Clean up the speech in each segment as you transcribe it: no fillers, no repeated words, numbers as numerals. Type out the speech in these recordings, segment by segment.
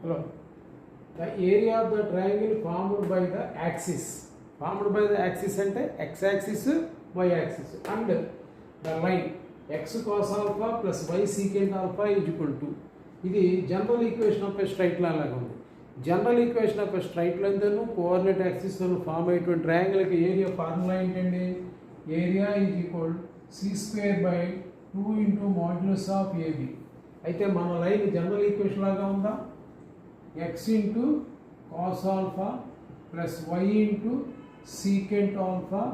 Hello. The area of the triangle formed by the axis. Formed by the axis and x-axis, y-axis, and the line x cos alpha plus y secant alpha is equal to. ఇది general equation of a straight line లాగా ఉంది. General equation of a straight line తోను coordinate axis తోను form అయ్యేటువంటి ట్రయాంగిల్కి area formula ఏంటండి? Area is equal c² by 2 into modulus of AB. అయితే మన లైన్ జనరల్ ఈక్వేషన్ లాగా ఉందా? x into cos alpha plus y into secant alpha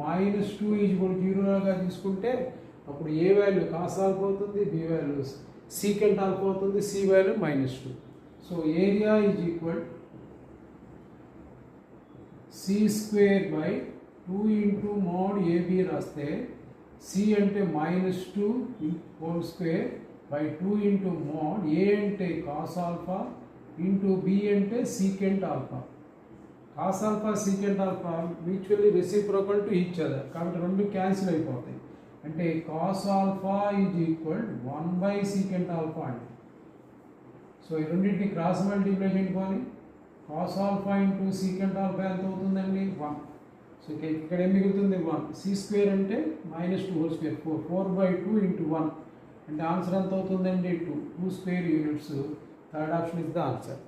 minus 2 is equal 0 లాగా తీసుకుంటే అప్పుడు ఏ వాల్యూ కాస్ ఆల్ఫా అవుతుంది, బి వాల్యూ సీకెంట్ ఆల్ఫా అవుతుంది, C value -2. So area is equal c² by 2 into mod AB రాస్తే C అంటే -2 whole square by 2 into mod A అంటే cos alpha into B అంటే secant alpha. Cos alpha secant alpha mutually reciprocal to each other కాబట్టి రెండు cancel అయిపోతాయి. అంటే cos alpha is equal 1 by secant alpha అండి. So ఈ రెండింటిని క్రాస్ మల్టిప్లై చేసుకోవాలి. Cos alpha into secant alpha ఎంత అవుతుందండి? 1. సో ఇక్కడ ఏం మిగులుతుంది? 1. c² అంటే -2 హోల్ స్క్వేర్ 4 బై 2 ఇంటూ 1 అంటే ఆన్సర్ ఎంత అవుతుందండి? 2 square units. Third option is the answer.